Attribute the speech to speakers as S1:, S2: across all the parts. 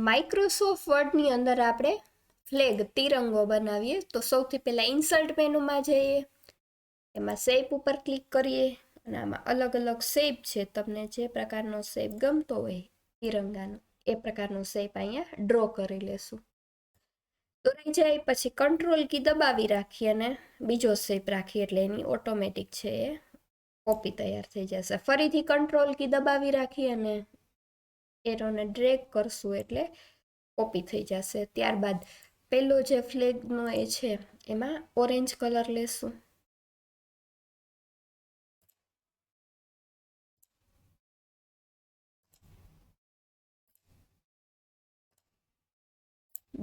S1: Microsoft વર્ડની અંદર આપણે flag તિરંગો બનાવીએ તો સૌથી પહેલાં ઇન્સર્ટ મેનુમાં જઈએ, એમાં શેપ ઉપર ક્લિક કરીએ અને આમાં અલગ અલગ શેપ છે, તમને જે પ્રકારનો શેપ ગમતો હોય તિરંગાનો એ પ્રકારનો શેપ અહીંયા ડ્રો કરી લેશું. દોરાઈ જાય પછી કંટ્રોલ કી દબાવી રાખીએ અને બીજો શેપ રાખીએ એટલે એની ઓટોમેટિક છે એ કોપી તૈયાર થઈ જશે. ફરીથી કંટ્રોલ કી દબાવી રાખીએ અને એરોને ડ્રેગ કરશું એટલે કોપી થઈ જશે. ત્યારબાદ પેલો જે ફ્લેગનો એ છે એમાં ઓરેન્જ કલર લેશું.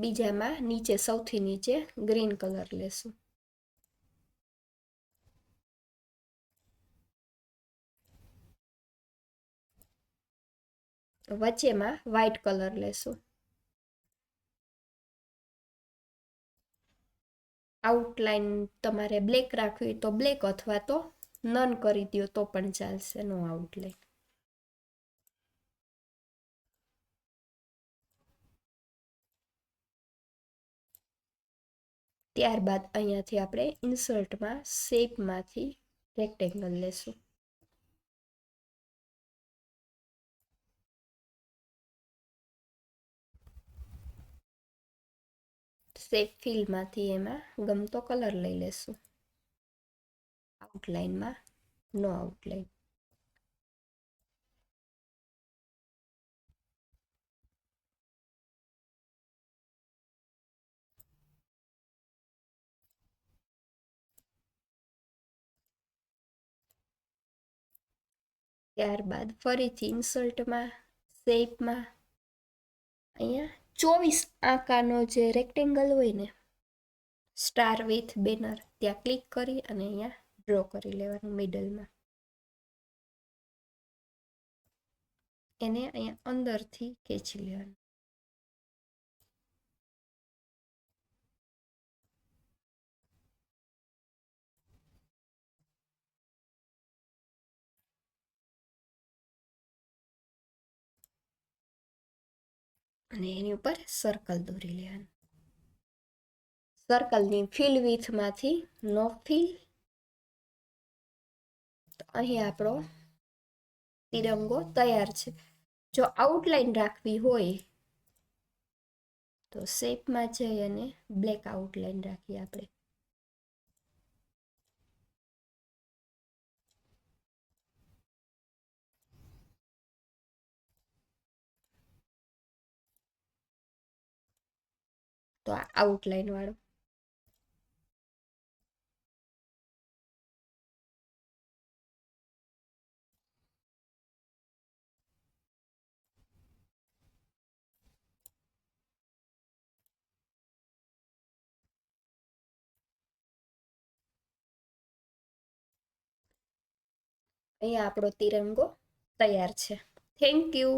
S1: બીજામાં નીચે સૌથી નીચે ગ્રીન કલર લેશું. વચ્ચેમાં વ્હાઇટ કલર લેશું. આઉટલાઈન તમારે બ્લેક રાખવી તો બ્લેક અથવા તો નન કરી દો તો પણ ચાલશે, નો આઉટલાઈન. ત્યારબાદ અહીંયાથી આપણે ઇન્સર્ટમાં શેપમાંથી રેક્ટેંગલ લેશું. શેપ ફિલમાંથી એમાં ગમતો કલર લઈ લેશું. આઉટલાઈનમાં નો આઉટલાઈન. ત્યારબાદ ફરીથી ઇન્સર્ટમાં શેપમાં અહીંયા 24 આકારનો જે રેક્ટેંગલ હોય ને સ્ટાર વિથ બેનર ત્યાં ક્લિક કરી અને અહીંયા ડ્રો કરી લેવાનું મિડલમાં. એને અહીંયા અંદરથી ખેંચી લેવાનું. અને એની ઉપર સર્કલ દોરી લેવાનું. સર્કલની ફિલ વિથમાંથી નો ફિલ. તો અહીં આપણો તિરંગો તૈયાર છે. જો આઉટલાઈન રાખવી હોય તો શેપમાં જઈ અને બ્લેક આઉટલાઈન રાખીએ આપણે. તો આ આઉટલાઈન વાળો. અહીંયા આપણો તિરંગો તૈયાર છે. Thank you.